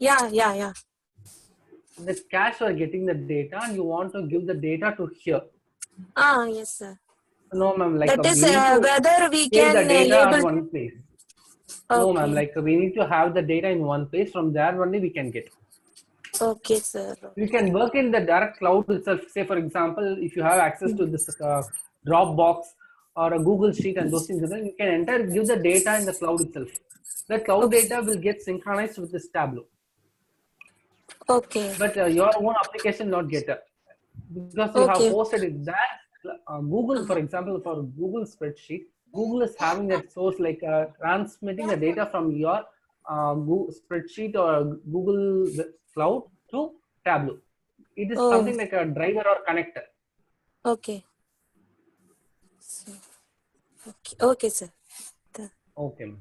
Yeah.
In that cache you are getting the data and you want to give the data to here.
Yes, sir.
No, ma'am. Like
that is whether we can
the data
able
one place. No, ma'am. Like we need to have the data in one place. From there only we can get.
Okay, sir.
You can work in the direct cloud itself. Say, for example, if you have access to this Dropbox or a Google Sheet and those things, then you can give the data in the cloud itself. The cloud data will get synchronized with this Tableau.
Okay.
But your own application not get it because you have posted it there. Google, for example, for Google spreadsheet, Google is having that source like transmitting the data from your Google spreadsheet or Google Cloud to Tableau. It is something like a driver or connector.
Okay. Okay, sir.
Okay.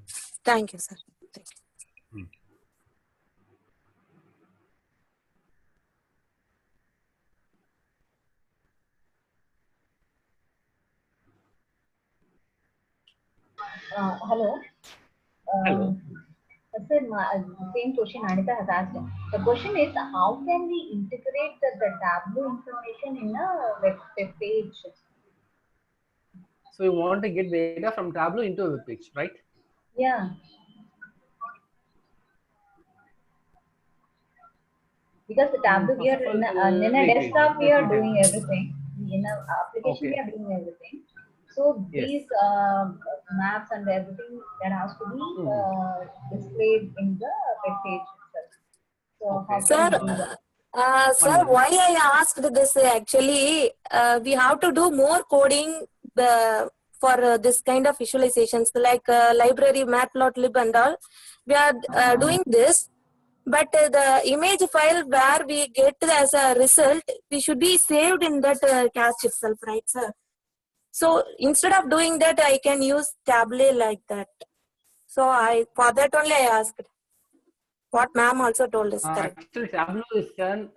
Thank you, sir. Thank you.
Hello.
Hello.
Sir, same question Anita has asked. The question is, how can we integrate the Tableau information in a web page?
So you want to get data from Tableau into a web page, right?
Yeah. Because the Tableau, we are in a desktop, we are doing everything. In an application, we are doing everything. So these maps and everything that has to be displayed in the web page itself. So how can we do that?
Sir, why I asked this actually, we have to do more coding for this kind of visualizations like library, matplotlib and all. We are doing this, But the image file where we get as a result, we should be saved in that cache itself, right, sir? So instead of doing that, I can use Tableau like that. So for that only I asked. What ma'am also told us, correct?
Actually, Tableau is fine.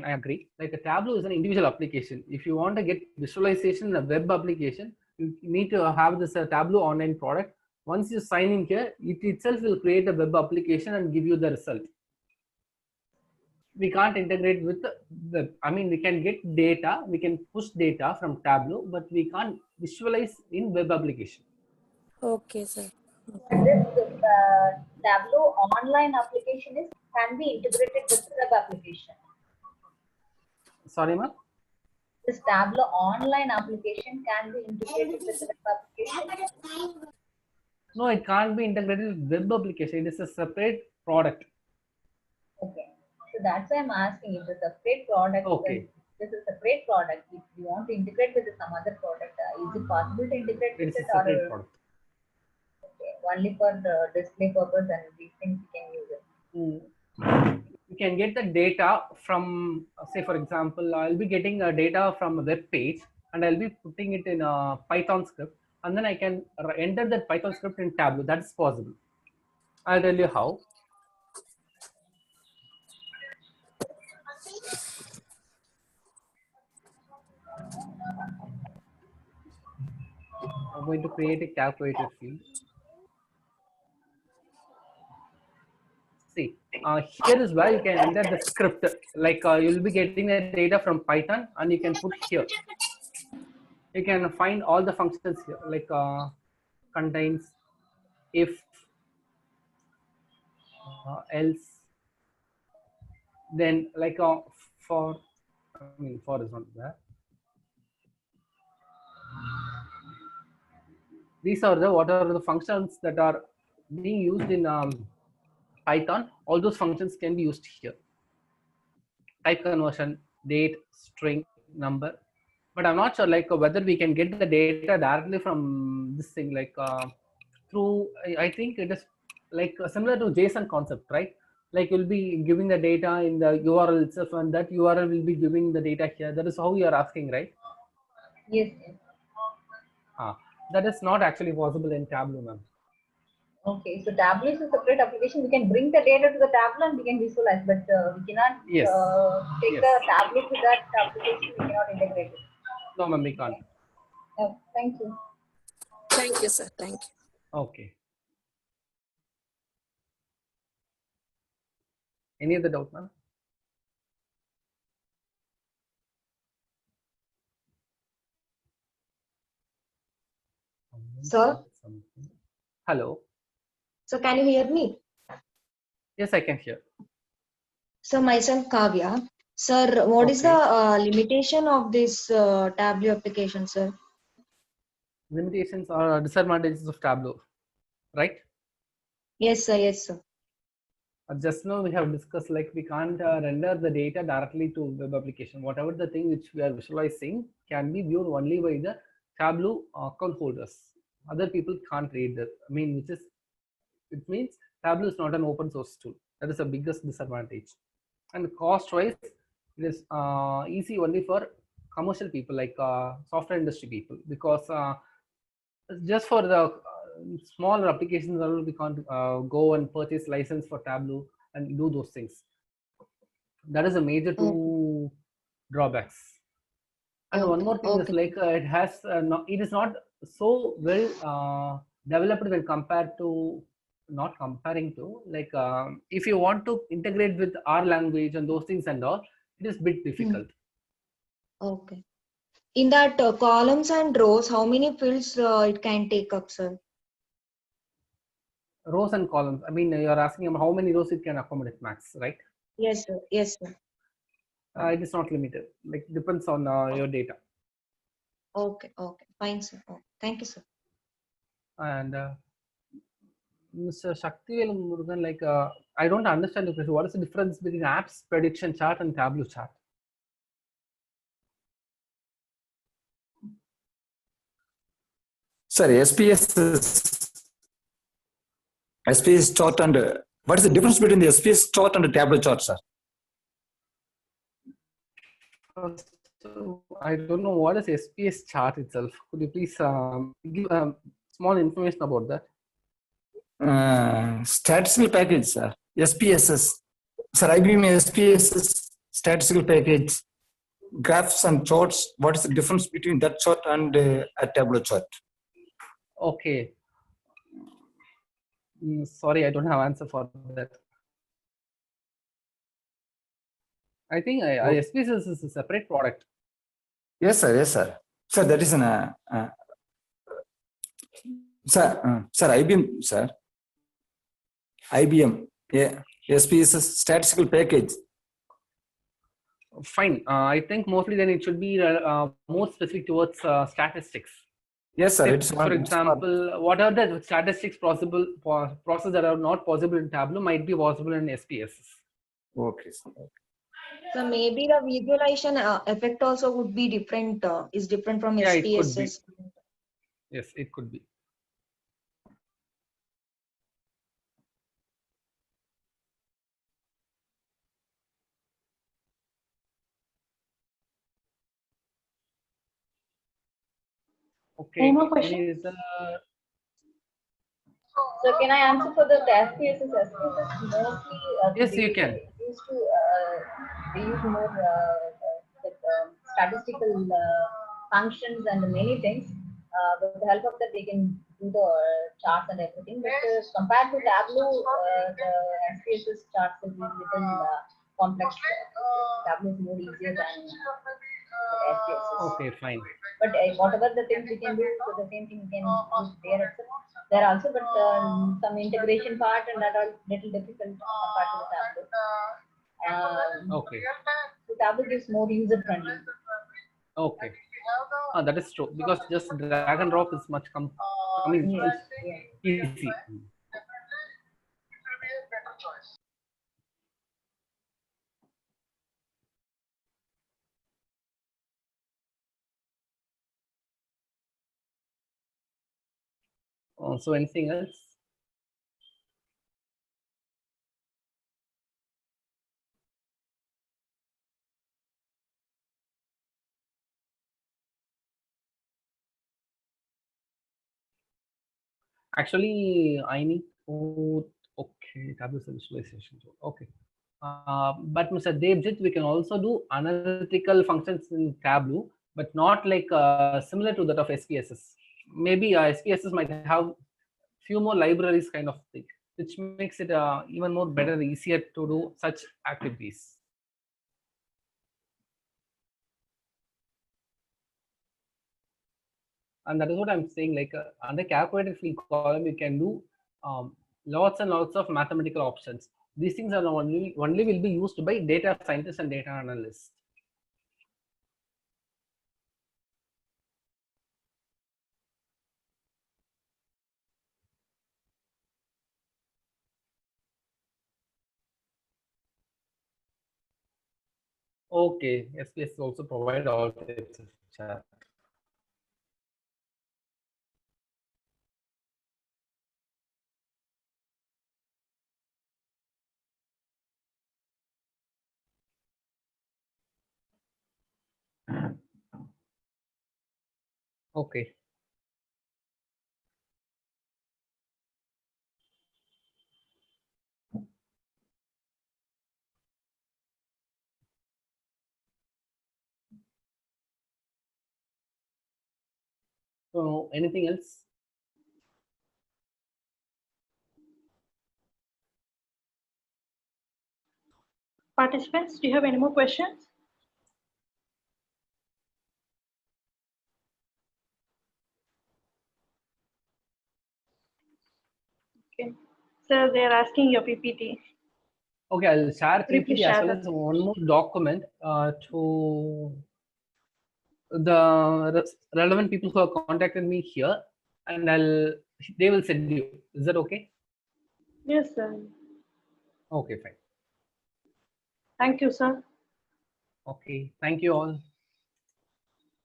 I agree. Like a Tableau is an individual application. If you want to get visualization in a web application, you need to have this Tableau online product. Once you sign in here, it itself will create a web application and give you the result. We can't integrate with the web. I mean, we can get data, we can push data from Tableau, but we can't visualize in web application.
Okay, sir.
This Tableau online application can be integrated with the web application.
Sorry, ma'am?
This Tableau online application can be integrated with the web application.
No, it can't be integrated with web application. It is a separate product.
Okay. So that's why I'm asking if it's a separate product.
Okay.
This is a separate product. If you want to integrate with some other product, is it possible to integrate with
It is a
it
separate
or
product.
okay, only for the display purpose and these things you can use it?
You can get the data from, say for example, I'll be getting data from a web page and I'll be putting it in a Python script, and then I can enter that Python script in Tableau. That's possible. I'll tell you how. I'm going to create a calculator field. See, here is where you can enter the script. Like you'll be getting the data from Python and you can put here. You can find all the functions here, like contains, if, else, then like for, I mean for is not there. These are the what are the functions that are being used in Python. All those functions can be used here. Type conversion, date, string, number. But I'm not sure like whether we can get the data directly from this thing, like through, I think it is like similar to JSON concept, right? Like you'll be giving the data in the URL itself, and that URL will be giving the data here. That is how you are asking, right?
Yes.
That is not actually possible in Tableau, ma'am.
Okay, so Tableau is a separate application. We can bring the data to the Tableau and we can visualize, but we cannot take the Tableau to that application. We cannot integrate it.
No, ma'am, we can't.
Oh, thank you.
Thank you, sir. Thank you.
Okay. Any other doubt, ma'am?
Sir?
Hello.
So can you hear me?
Yes, I can hear.
So myself Kavya. Sir, what is the limitation of this Tableau application, sir?
Limitations or disadvantages of Tableau, right?
Yes, sir. Yes, sir.
Just now we have discussed like we can't render the data directly to web application. Whatever the thing which we are visualizing can be viewed only by the Tableau account holders. Other people can't read that. I mean, it means Tableau is not an open source tool. That is the biggest disadvantage. And cost wise, it is easy only for commercial people like software industry people, because just for the smaller applications, we can't go and purchase license for Tableau and do those things. That is a major two drawbacks. And one more thing is like it has it is not so well developed when compared to, not comparing to, like if you want to integrate with our language and those things and all, it is a bit difficult.
Okay. In that columns and rows, how many fields it can take up, sir?
Rows and columns. I mean, you're asking about how many rows it can accommodate max, right?
Yes, sir. Yes, sir.
It is not limited. Like depends on your data.
Okay. Okay. Fine, sir. Okay. Thank you, sir.
And Mr. Shaktivel Murugan, like I don't understand the question. What is the difference between apps prediction chart and Tableau chart?
Sir, SPS chart and What is the difference between the SPS chart and the Tableau chart, sir?
So I don't know what is SPS chart itself. Could you please give small information about that?
Statistical package, sir. SPSS. Sir, IBM SPSS statistical package, graphs and charts. What is the difference between that chart and a Tableau chart?
Okay. Sorry, I don't have answer for that. I think SPSS is a separate product.
Yes, sir. Yes, sir. Sir, that is an sir, IBM, sir. IBM, yeah, SPSS statistical package.
Fine. I think mostly then it should be more specific towards statistics.
Yes, sir.
Say, for example, what are the statistics possible for processes that are not possible in Tableau might be possible in SPSS.
Okay, sir.
So maybe the visualization effect also would be different, is different from
Yeah, it could be.
SPSS.
Yes, it could be. Okay.
Any more questions?
So can I answer for the SPSS? SPSS mostly
Yes, you can.
used to they use more statistical functions and many things. With the help of that, they can do the charts and everything. But compared to Tableau, the SPSS charts will be little complex. Tableau is more easier than SPSS.
Okay, fine.
But whatever the things we can do, so the same thing we can use there also. There also, but some integration part and that are little difficult compared to the Tableau.
Okay.
So Tableau gives more user friendly.
Okay. That is true because just drag and drop is much easy. So anything else? Actually, I need to, okay, Tableau visualization. Okay. But Mr. Devjit, we can also do analytical functions in Tableau, but not like similar to that of SPSS. Maybe SPSS might have few more libraries kind of thing, which makes it even more better, easier to do such activities. And that is what I'm saying, like under calculated field column, you can do lots and lots of mathematical options. These things are only will be used by data scientists and data analysts. Okay, SPS also provide all types of chat. Okay. So anything else?
Participants, do you have any more questions? Okay. So they're asking your PPT.
Okay, I'll share PPT as well
that.
as one more document to the relevant people who have contacted me here, and they will send you. Is that okay?
Yes, sir.
Okay, fine.
Thank you, sir.
Okay, thank you all.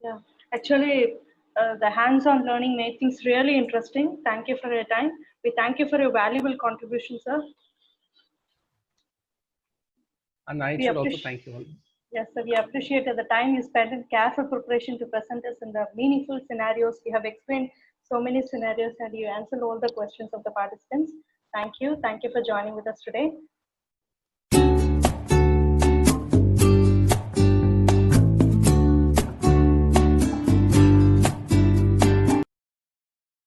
Yeah, actually, the hands-on learning made things really interesting. Thank you for your time. We thank you for your valuable contribution, sir.
And I
We
should also
appreciate-
thank you all.
Yes, sir. We appreciated the time you spent in careful preparation to present us in the meaningful scenarios. You have explained so many scenarios and you answered all the questions of the participants. Thank you. Thank you for joining with us today.